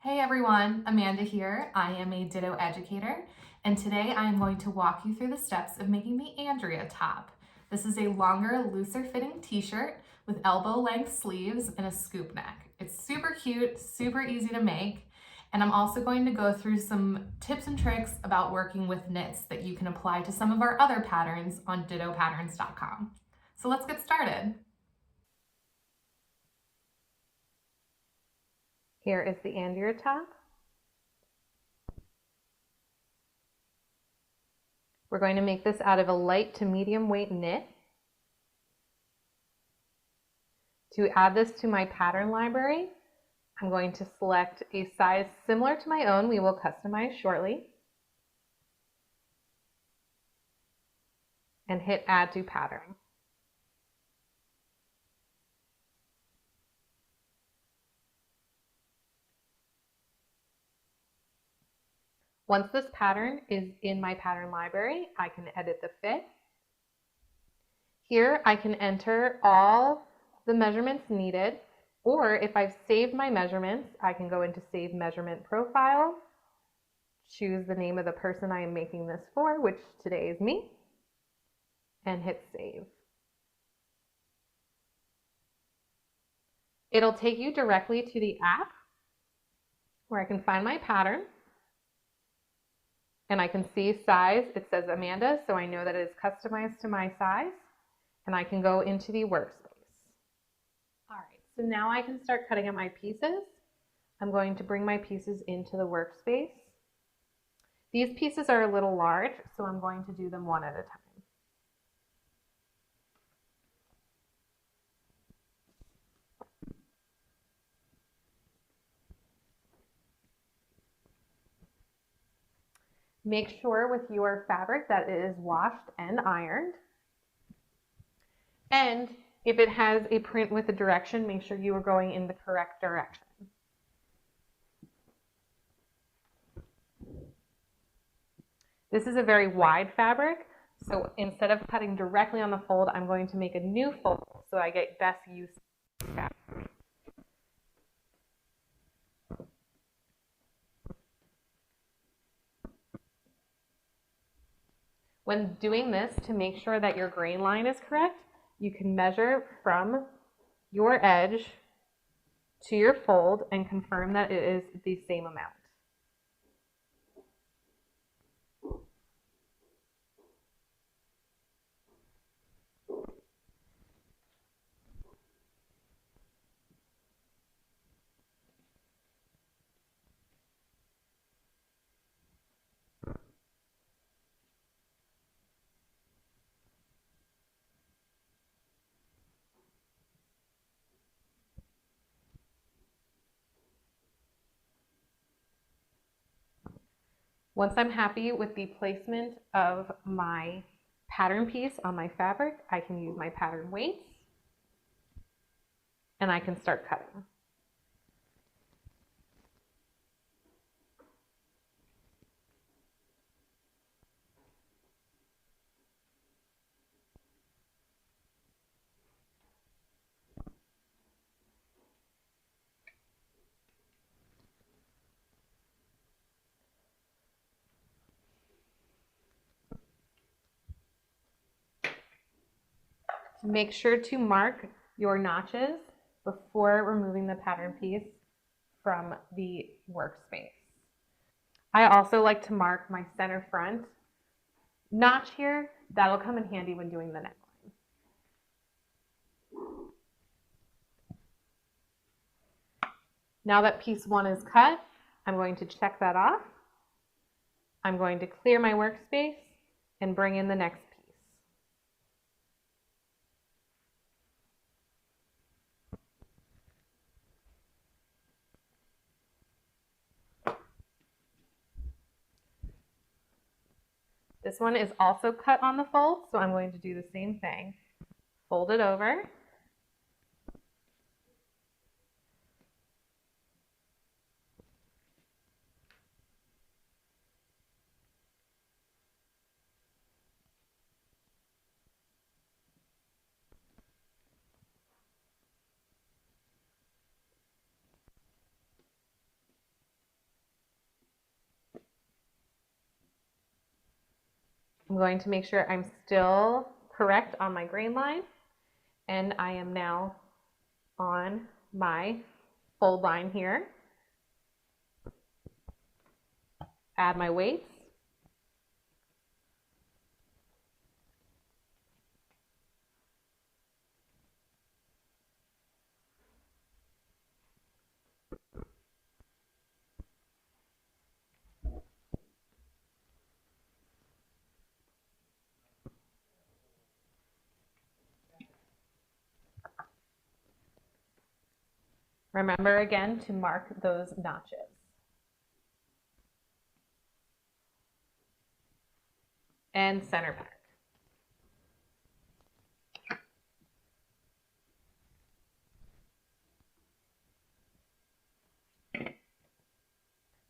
Hey everyone, Amanda here. I am a Ditto educator, and today I am going to walk you through the steps of making the Andrea top. This is a longer, looser fitting t-shirt with elbow length sleeves and a scoop neck. It's super cute, super easy to make, and I'm also going to go through some tips and tricks about working with knits that you can apply to some of our other patterns on dittopatterns.com. So let's get started. Here is the Andrea top. We're going to make this out of a light to medium weight knit. To add this to my pattern library, I'm going to select a size similar to my own. We will customize shortly. And hit Add to Pattern. Once this pattern is in my pattern library, I can edit the fit. Here I can enter all the measurements needed, or if I've saved my measurements, I can go into Save Measurement Profile, choose the name of the person I am making this for, which today is me, and hit Save. It'll take you directly to the app where I can find my pattern. And I can see size, it says Amanda, so I know that it is customized to my size, and I can go into the workspace. All right, so now I can start cutting up my pieces. I'm going to bring my pieces into the workspace. These pieces are a little large, so I'm going to do them one at a time. Make sure with your fabric that it is washed and ironed. And if it has a print with a direction, make sure you are going in the correct direction. This is a very wide fabric, so instead of cutting directly on the fold, I'm going to make a new fold so I get best use of the fabric. When doing this, to make sure that your grain line is correct, you can measure from your edge to your fold and confirm that it is the same amount. Once I'm happy with the placement of my pattern piece on my fabric, I can use my pattern weights and I can start cutting. Make sure to mark your notches before removing the pattern piece from the workspace. I also like to mark my center front notch here. That'll come in handy when doing the neckline. Now that piece 1 is cut, I'm going to check that off. I'm going to clear my workspace and bring in the next piece. This one is also cut on the fold, so I'm going to do the same thing. Fold it over. I'm going to make sure I'm still correct on my grain line, and I am now on my fold line here. Add my weights. Remember again to mark those notches. And center back.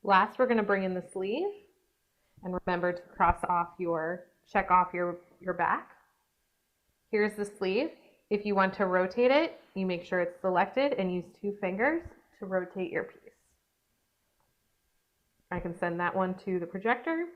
Last, we're going to bring in the sleeve, and remember to check off your back. Here's the sleeve. If you want to rotate it, you make sure it's selected and use 2 fingers to rotate your piece. I can send that one to the projector.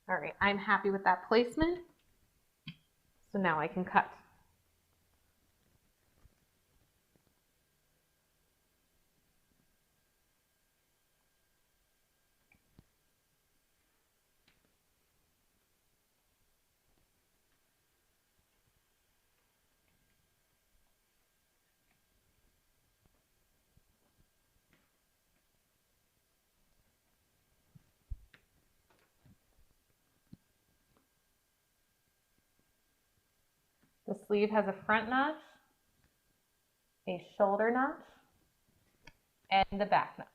All right, I'm happy with that placement. So now I can cut. The sleeve has a front notch, a shoulder notch, and the back notches.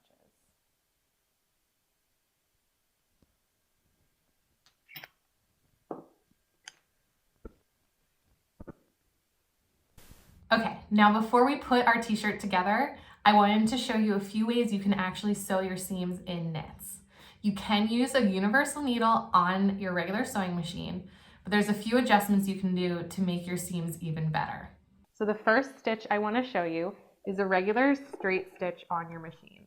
Okay, now before we put our t-shirt together, I wanted to show you a few ways you can actually sew your seams in knits. You can use a universal needle on your regular sewing machine, but there's a few adjustments you can do to make your seams even better. So the first stitch I want to show you is a regular straight stitch on your machine.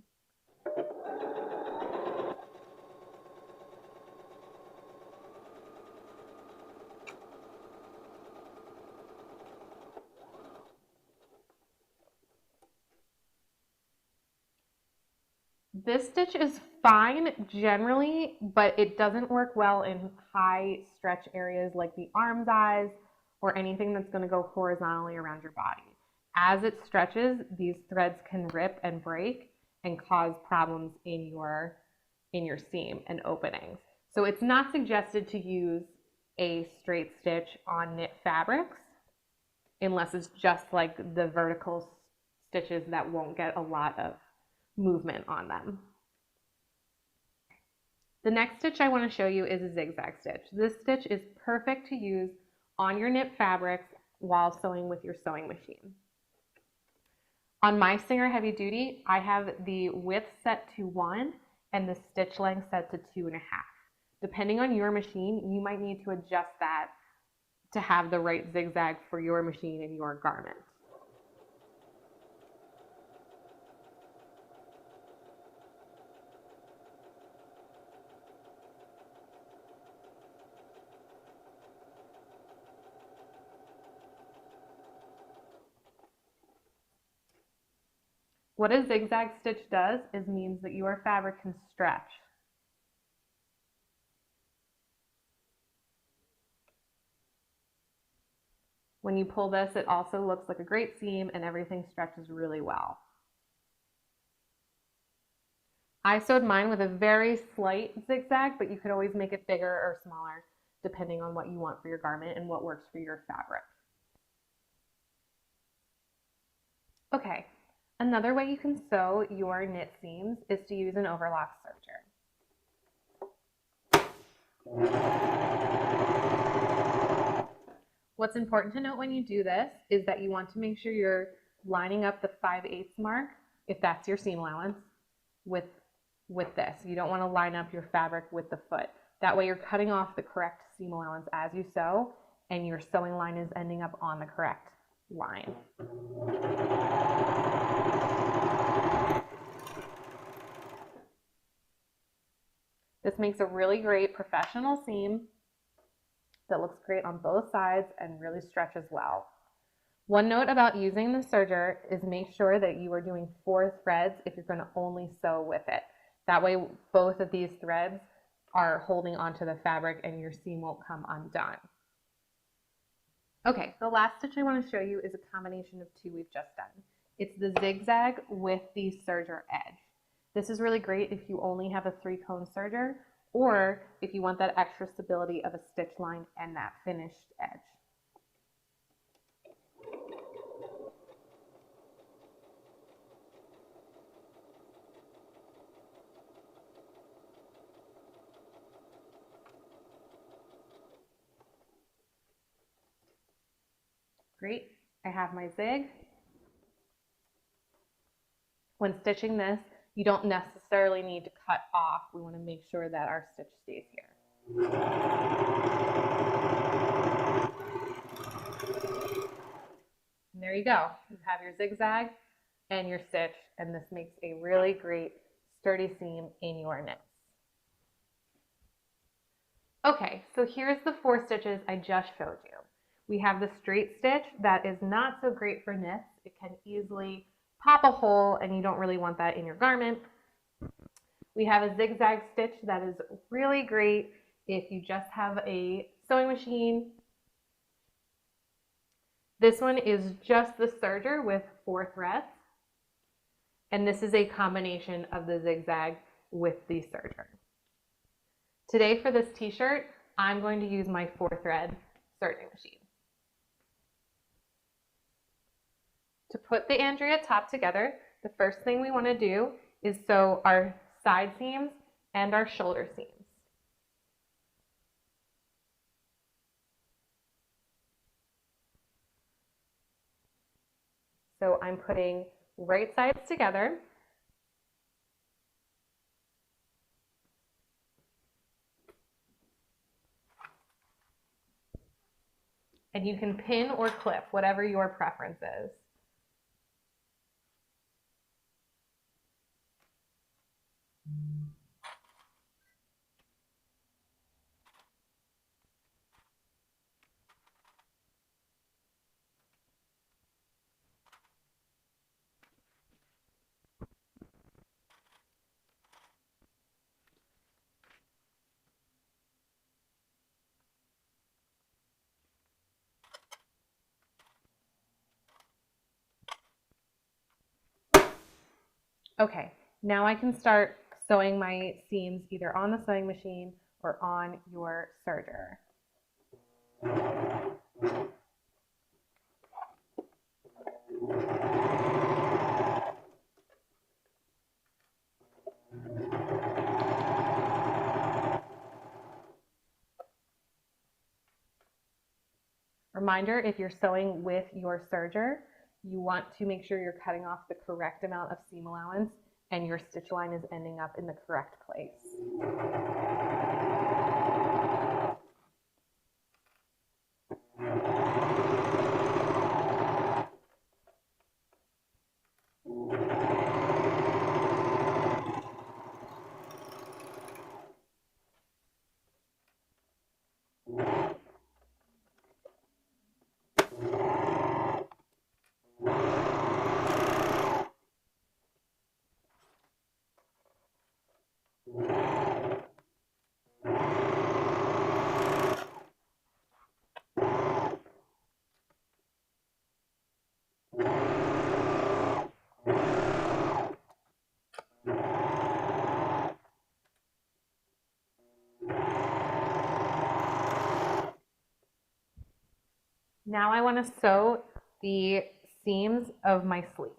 This stitch is fine generally, but it doesn't work well in high stretch areas like the arms, eyes, or anything that's going to go horizontally around your body. As it stretches, these threads can rip and break and cause problems in your seam and openings. So it's not suggested to use a straight stitch on knit fabrics unless it's just like the vertical stitches that won't get a lot of movement on them. The next stitch I want to show you is a zigzag stitch. This stitch is perfect to use on your knit fabrics while sewing with your sewing machine. On my Singer Heavy Duty, I have the width set to 1 and the stitch length set to 2.5. Depending on your machine, you might need to adjust that to have the right zigzag for your machine and your garment. What a zigzag stitch does is means that your fabric can stretch. When you pull this, it also looks like a great seam and everything stretches really well. I sewed mine with a very slight zigzag, but you could always make it bigger or smaller depending on what you want for your garment and what works for your fabric. Okay, another way you can sew your knit seams is to use an overlock serger. What's important to note when you do this is that you want to make sure you're lining up the 5/8 mark, if that's your seam allowance, with this. You don't want to line up your fabric with the foot. That way you're cutting off the correct seam allowance as you sew, and your sewing line is ending up on the correct line. This makes a really great professional seam that looks great on both sides and really stretches well. One note about using the serger is make sure that you are doing 4 threads if you're going to only sew with it. That way both of these threads are holding onto the fabric and your seam won't come undone. Okay, the last stitch I want to show you is a combination of 2 we've just done. It's the zigzag with the serger edge. This is really great if you only have a 3-cone serger, or if you want that extra stability of a stitch line and that finished edge. Great, I have my zig. When stitching this, you don't necessarily need to cut off. We want to make sure that our stitch stays here. And there you go. You have your zigzag and your stitch, and this makes a really great sturdy seam in your knits. Okay, so here's the 4 stitches I just showed you. We have the straight stitch that is not so great for knits. It can easily pop a hole and you don't really want that in your garment. We have a zigzag stitch that is really great if you just have a sewing machine. This one is just the serger with 4 threads. And this is a combination of the zigzag with the serger. Today for this t-shirt, I'm going to use my 4-thread serging machine. To put the Andrea top together, the first thing we want to do is sew our side seams and our shoulder seams. So I'm putting right sides together. And you can pin or clip, whatever your preference is. Okay, now I can start sewing my seams either on the sewing machine or on your serger. Reminder, if you're sewing with your serger, you want to make sure you're cutting off the correct amount of seam allowance and your stitch line is ending up in the correct place. Now I want to sew the seams of my sleeves.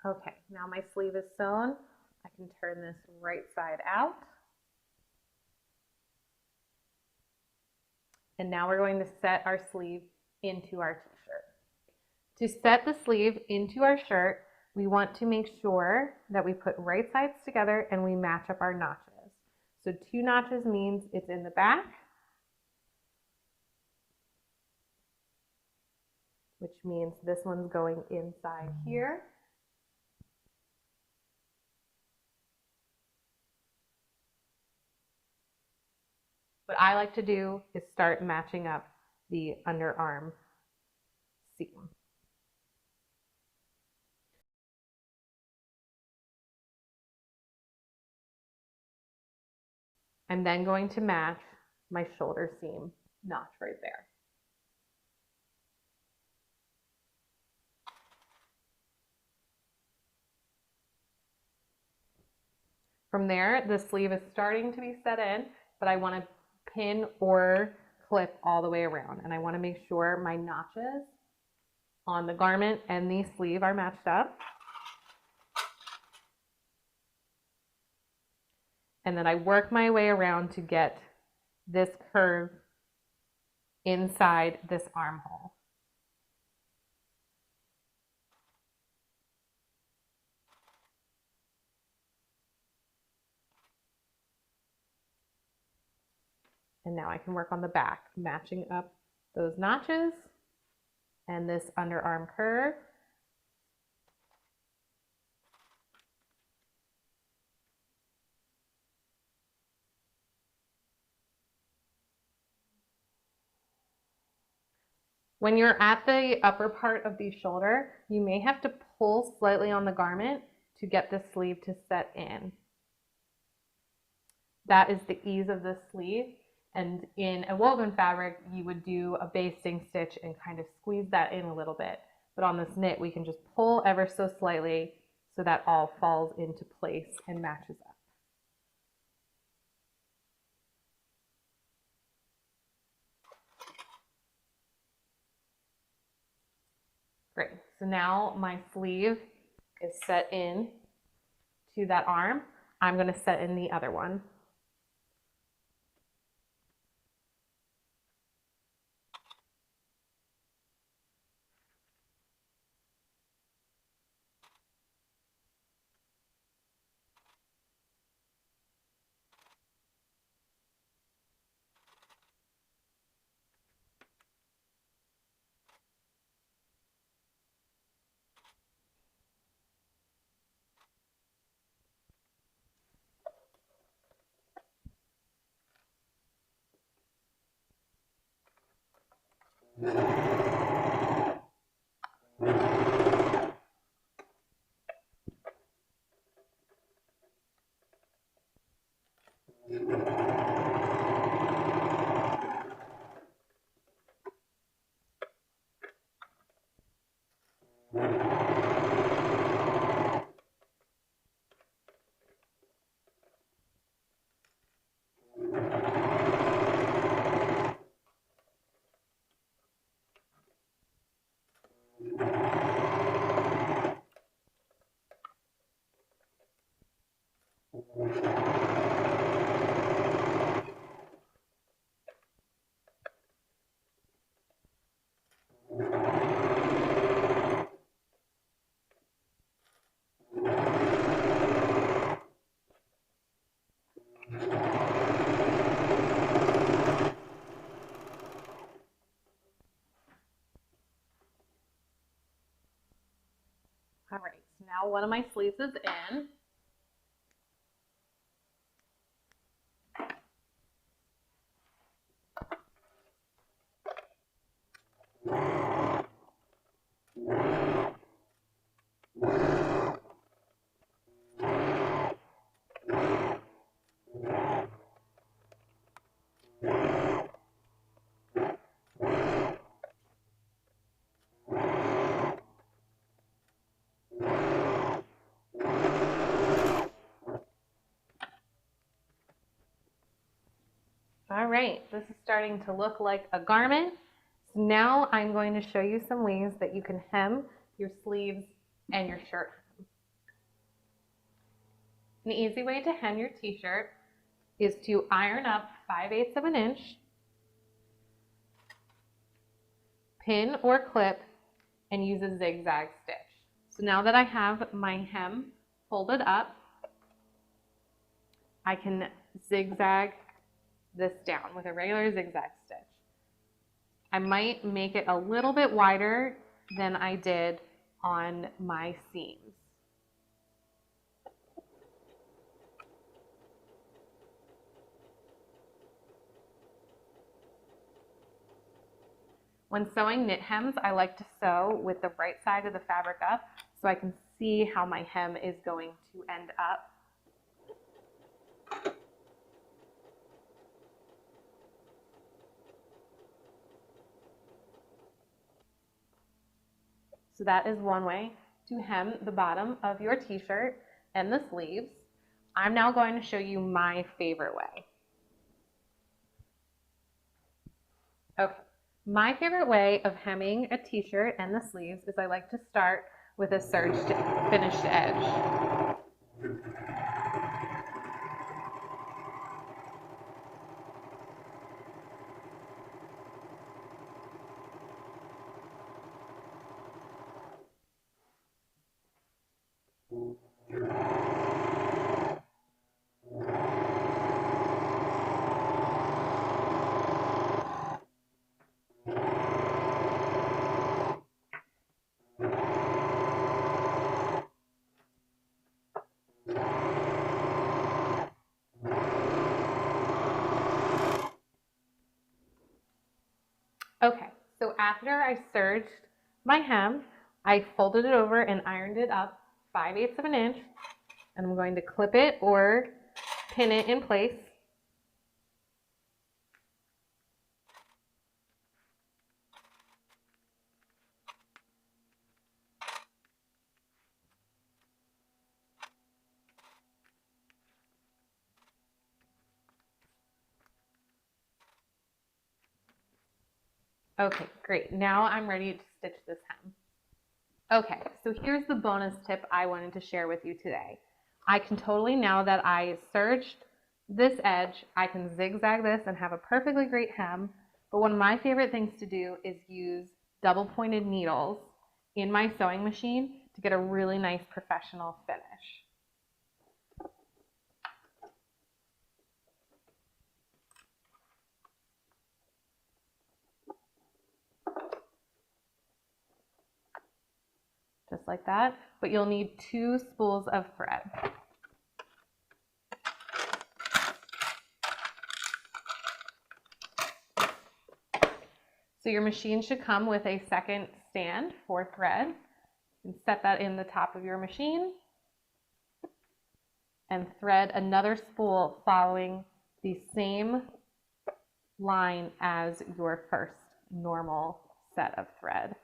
Okay, now my sleeve is sewn. I can turn this right side out. And now we're going to set our sleeve into our t-shirt. To set the sleeve into our shirt, we want to make sure that we put right sides together and we match up our notches. So 2 notches means it's in the back, which means this one's going inside here. What I like to do is start matching up the underarm seam. I'm then going to match my shoulder seam notch right there. From there, the sleeve is starting to be set in, but I want to pin or clip all the way around. And I want to make sure my notches on the garment and the sleeve are matched up. And then I work my way around to get this curve inside this armhole. And now I can work on the back, matching up those notches and this underarm curve. When you're at the upper part of the shoulder, you may have to pull slightly on the garment to get the sleeve to set in. That is the ease of the sleeve. And in a woven fabric, you would do a basting stitch and kind of squeeze that in a little bit. But on this knit, we can just pull ever so slightly so that all falls into place and matches up. Great, so now my sleeve is set in to that arm. I'm gonna set in the other one. All right, so now one of my sleeves is in. All right, this is starting to look like a garment. So now I'm going to show you some ways that you can hem your sleeves and your shirt. An easy way to hem your t-shirt is to iron up 5/8 of an inch, pin or clip, and use a zigzag stitch. So now that I have my hem folded up, I can zigzag this down with a regular zigzag stitch. I might make it a little bit wider than I did on my seams. When sewing knit hems, I like to sew with the right side of the fabric up so I can see how my hem is going to end up. So that is one way to hem the bottom of your t-shirt and the sleeves. I'm now going to show you my favorite way. Okay, my favorite way of hemming a t-shirt and the sleeves is I like to start with a serged finished edge. Okay, so after I serged my hem, I folded it over and ironed it up 5/8 of an inch, and I'm going to clip it or pin it in place. Okay, great. Now I'm ready to stitch this hem. Okay, so here's the bonus tip I wanted to share with you today. I can totally, now that I serged this edge, I can zigzag this and have a perfectly great hem. But one of my favorite things to do is use double pointed needles in my sewing machine to get a really nice professional finish. Just like that, but you'll need 2 spools of thread. So your machine should come with a second stand for thread. You can set that in the top of your machine and thread another spool following the same line as your first normal set of thread.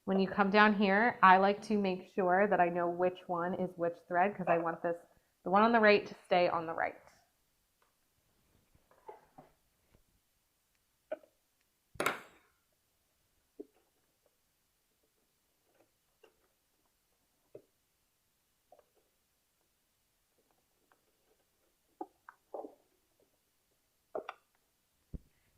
When you come down here, I like to make sure that I know which one is which thread because I want the one on the right to stay on the right.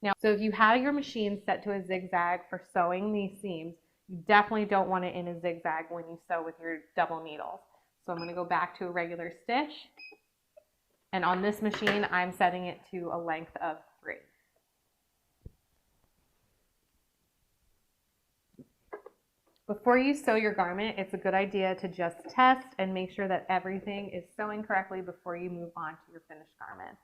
Now, so if you have your machine set to a zigzag for sewing these seams, you definitely don't want it in a zigzag when you sew with your double needles. So I'm going to go back to a regular stitch. And on this machine, I'm setting it to a length of 3. Before you sew your garment, it's a good idea to just test and make sure that everything is sewing correctly before you move on to your finished garment.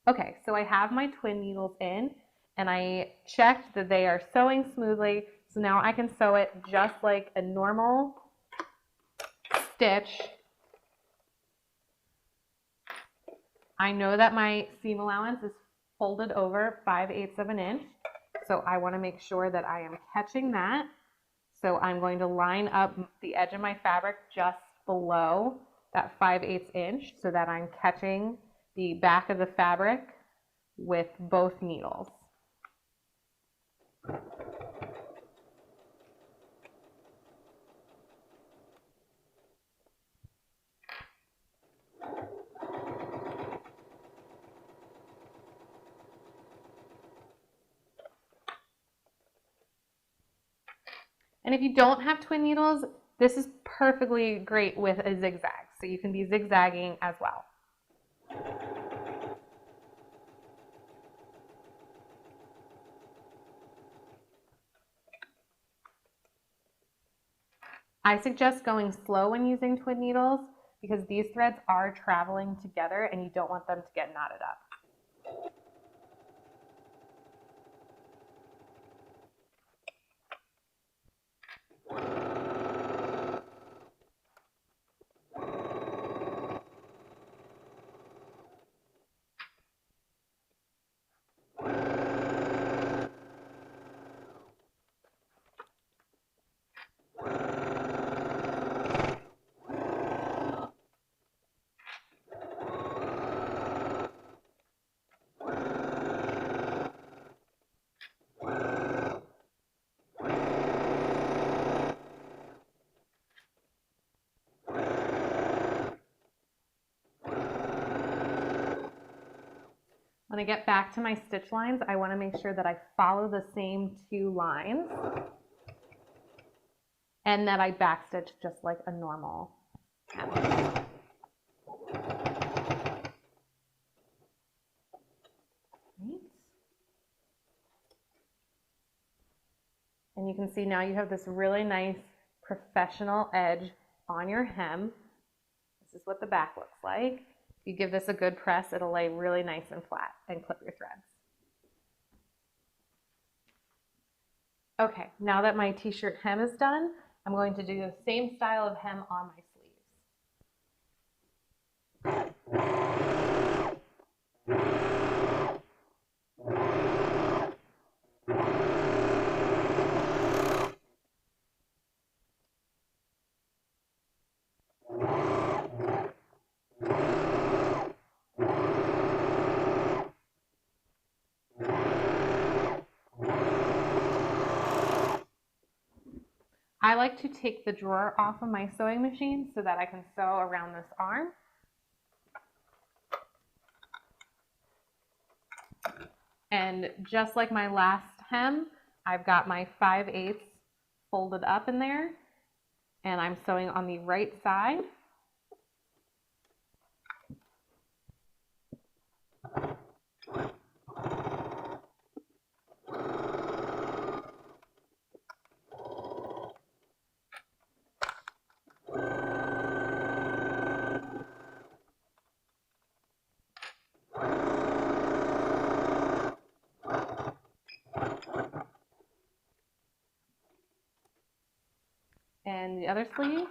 Okay, so I have my twin needles in and I checked that they are sewing smoothly. So now I can sew it just like a normal stitch. I know that my seam allowance is folded over 5/8 of an inch. So I want to make sure that I am catching that. So I'm going to line up the edge of my fabric just below that 5/8 inch so that I'm catching the back of the fabric with both needles. And if you don't have twin needles, this is perfectly great with a zigzag. So you can be zigzagging as well. I suggest going slow when using twin needles because these threads are traveling together and you don't want them to get knotted up. When I get back to my stitch lines, I want to make sure that I follow the same 2 lines and that I backstitch just like a normal hem. And you can see now you have this really nice professional edge on your hem. This is what the back looks like. If you give this a good press, it'll lay really nice and flat and clip your threads. Okay, now that my t-shirt hem is done, I'm going to do the same style of hem on my I like to take the drawer off of my sewing machine so that I can sew around this arm. And just like my last hem, I've got my 5/8 folded up in there, and I'm sewing on the right side. And the other sleeve.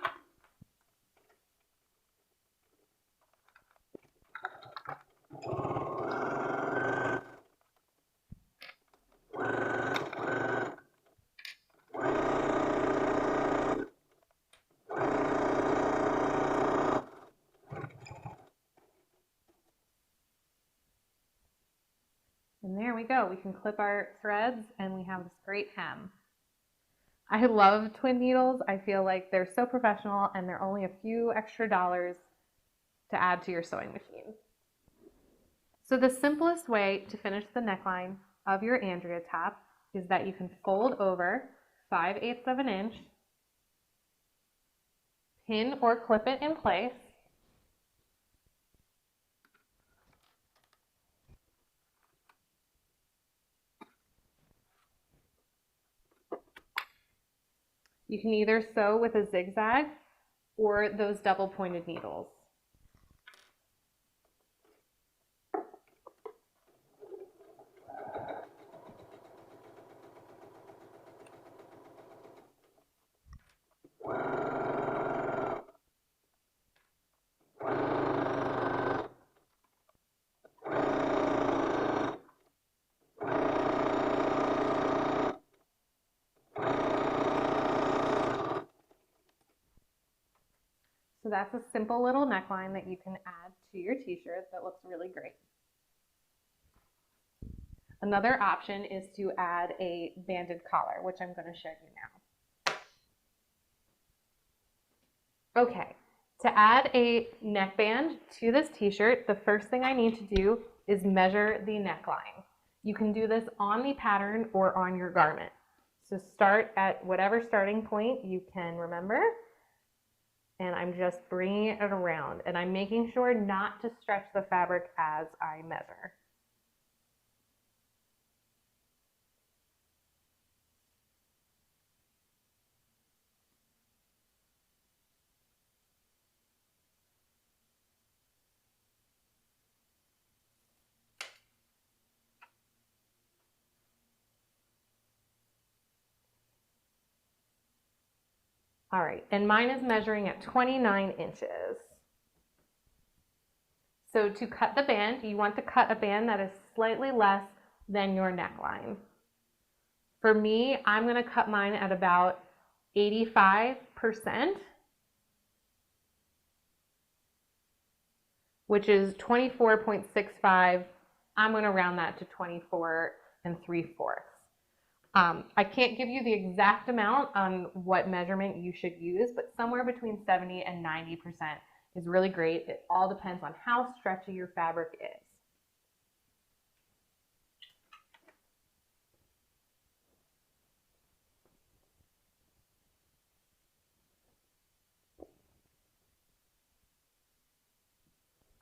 And there we go. We can clip our threads and we have this great hem. I love twin needles. I feel like they're so professional and they're only a few extra dollars to add to your sewing machine. So the simplest way to finish the neckline of your Andrea top is that you can fold over 5/8 of an inch, pin or clip it in place, you can either sew with a zigzag or those double pointed needles. So that's a simple little neckline that you can add to your t-shirt that looks really great. Another option is to add a banded collar, which I'm going to show you now. Okay, to add a neckband to this t-shirt, the first thing I need to do is measure the neckline. You can do this on the pattern or on your garment. So start at whatever starting point you can remember. And I'm just bringing it around, and I'm making sure not to stretch the fabric as I measure. All right, and mine is measuring at 29 inches. So to cut the band, you want to cut a band that is slightly less than your neckline. For me, I'm going to cut mine at about 85%, which is 24.65. I'm going to round that to 24 3/4. I can't give you the exact amount on what measurement you should use, but somewhere between 70 and 90% is really great. It all depends on how stretchy your fabric is.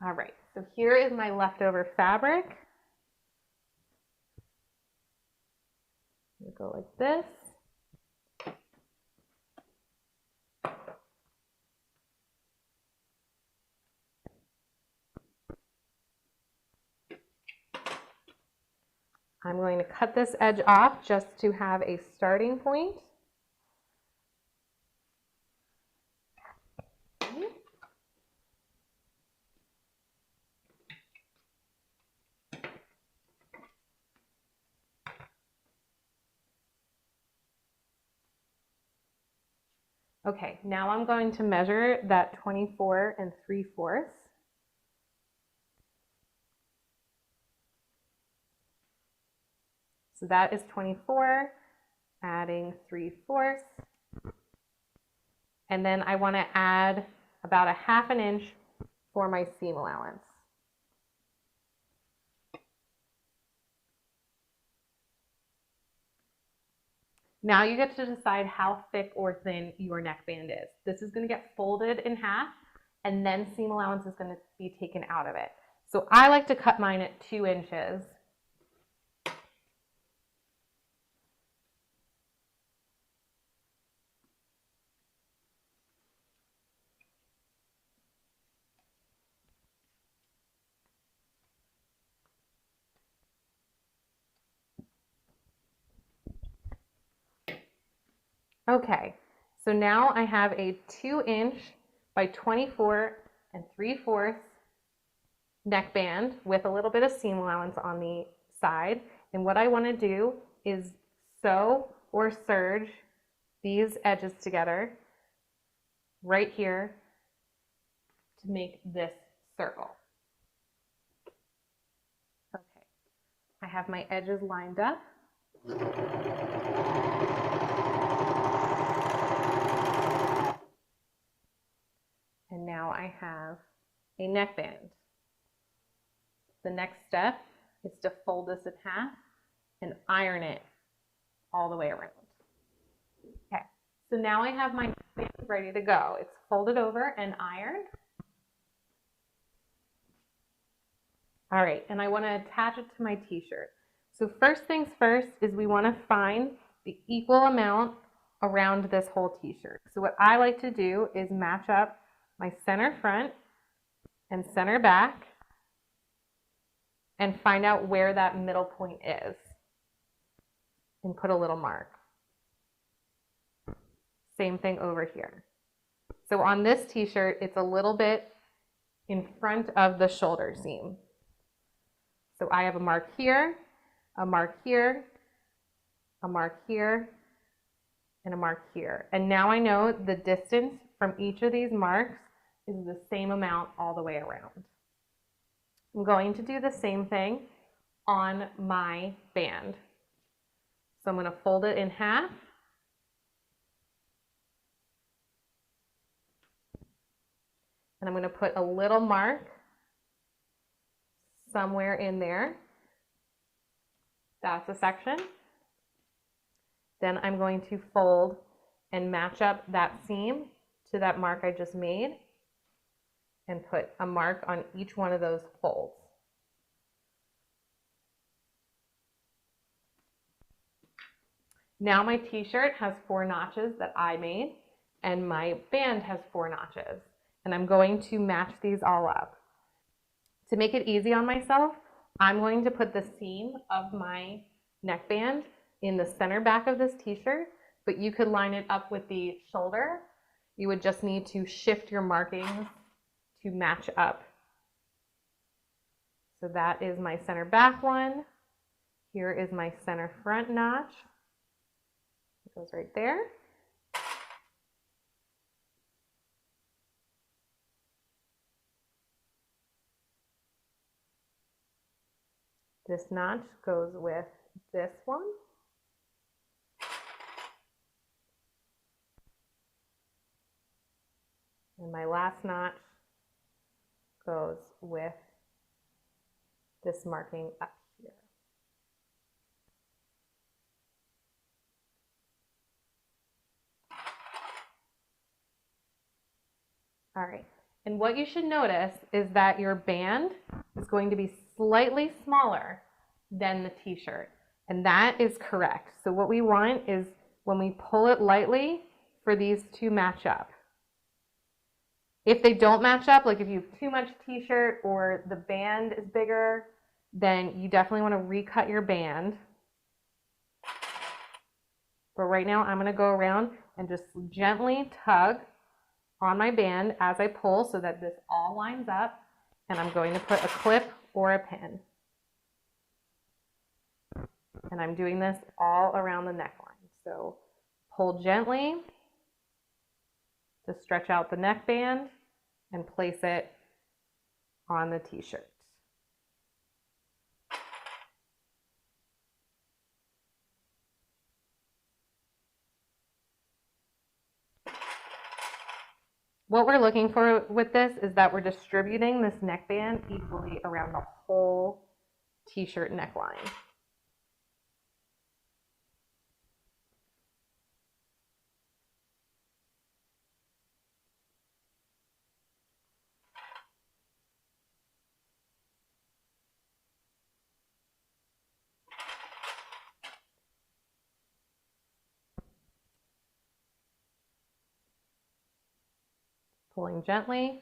All right, so here is my leftover fabric. Go like this. I'm going to cut this edge off just to have a starting point. Okay, now I'm going to measure that 24 3/4. So that is 24, adding 3/4. And then I want to add about a 1/2 inch for my seam allowance. Now you get to decide how thick or thin your neckband is. This is going to get folded in half, and then seam allowance is going to be taken out of it. So I like to cut mine at 2 inches. Okay, so now I have a 2 inch by 24 3/4 neckband with a little bit of seam allowance on the side. And what I want to do is sew or serge these edges together right here to make this circle. Okay, I have my edges lined up. I have a neckband. The next step is to fold this in half and iron it all the way around. Okay, so now I have my neckband ready to go. It's folded over and ironed. All right, and I want to attach it to my t-shirt. So first things first is we want to find the equal amount around this whole t-shirt. So what I like to do is match up my center front and center back and find out where that middle point is and put a little mark. Same thing over here. So on this t-shirt, it's a little bit in front of the shoulder seam. So I have a mark here, a mark here, a mark here, and a mark here. And now I know the distance from each of these marks is the same amount all the way around. I'm going to do the same thing on my band. So I'm going to fold it in half. And I'm going to put a little mark somewhere in there. That's a section. Then I'm going to fold and match up that seam to that mark I just made and put a mark on each one of those folds. Now my t-shirt has 4 notches that I made and my band has 4 notches. And I'm going to match these all up. To make it easy on myself, I'm going to put the seam of my neckband in the center back of this t-shirt, but you could line it up with the shoulder. You would just need to shift your markings to match up. So that is my center back one. Here is my center front notch. It goes right there. This notch goes with this one. And my last notch goes with this marking up here. All right, and what you should notice is that your band is going to be slightly smaller than the t-shirt, and that is correct. So what we want is when we pull it lightly for these to match up. If they don't match up, like if you have too much t-shirt or the band is bigger, then you definitely want to recut your band. But right now I'm going to go around and just gently tug on my band as I pull so that this all lines up, and I'm going to put a clip or a pin. And I'm doing this all around the neckline. So pull gently to stretch out the neckband and place it on the t-shirt. What we're looking for with this is that we're distributing this neckband equally around the whole t-shirt neckline. Pulling gently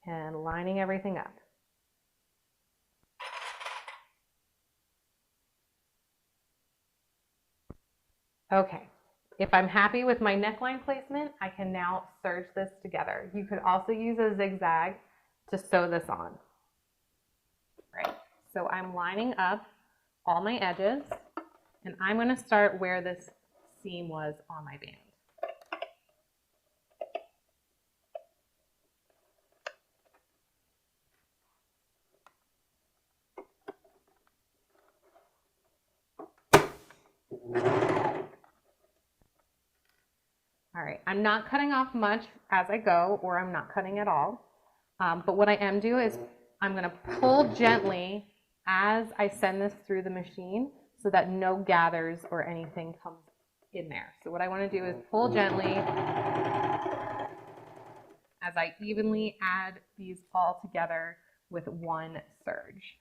and lining everything up. Okay, if I'm happy with my neckline placement, I can now serge this together. You could also use a zigzag to sew this on. Right, so I'm lining up all my edges, and I'm going to start where this seam was on my band. All right, I'm not cutting off much as I go, or I'm not cutting at all. But what I am doing is I'm gonna pull gently as I send this through the machine so that no gathers or anything comes in there. So what I wanna do is pull gently as I evenly add these all together with one surge.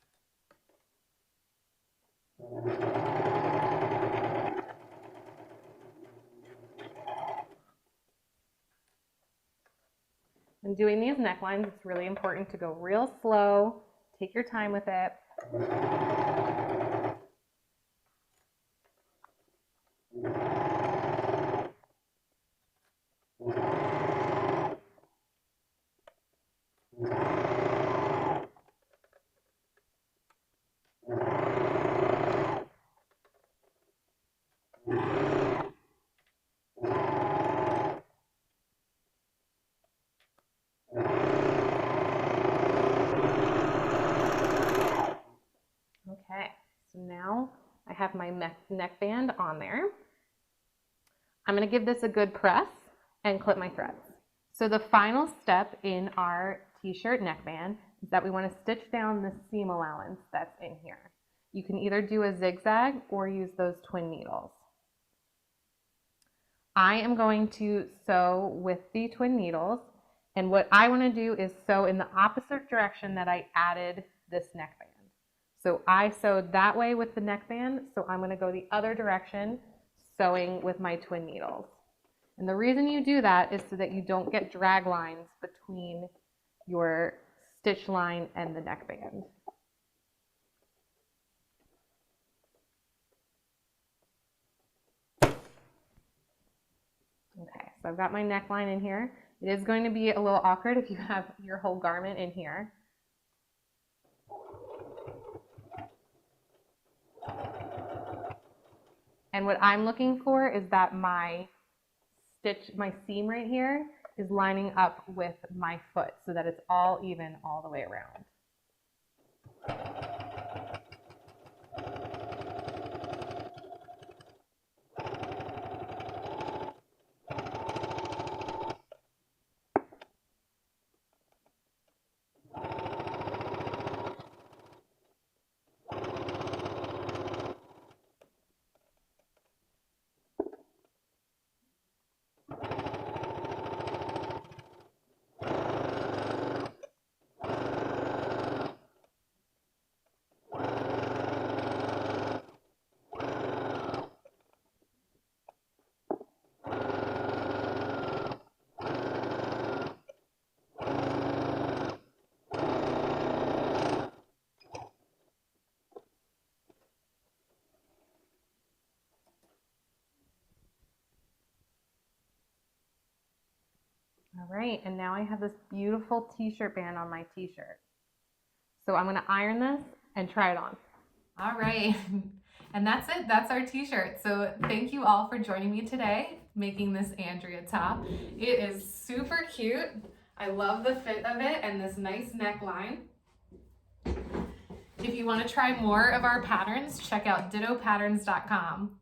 When doing these necklines, it's really important to go real slow, take your time with it. Okay, so now I have my neckband on there. I'm going to give this a good press and clip my threads. So the final step in our t-shirt neckband is that we want to stitch down the seam allowance that's in here. You can either do a zigzag or use those twin needles. I am going to sew with the twin needles, and what I want to do is sew in the opposite direction that I added this neckband. So I sewed that way with the neckband, so I'm going to go the other direction, sewing with my twin needles. And the reason you do that is so that you don't get drag lines between your stitch line and the neckband. Okay, so I've got my neckline in here. It is going to be a little awkward if you have your whole garment in here. And what I'm looking for is that my seam right here is lining up with my foot so that it's all even all the way around. All right, and now I have this beautiful t-shirt band on my t-shirt. So I'm gonna iron this and try it on. All right, and that's it, that's our t-shirt. So thank you all for joining me today, making this Andrea top. It is super cute. I love the fit of it and this nice neckline. If you wanna try more of our patterns, check out dittopatterns.com.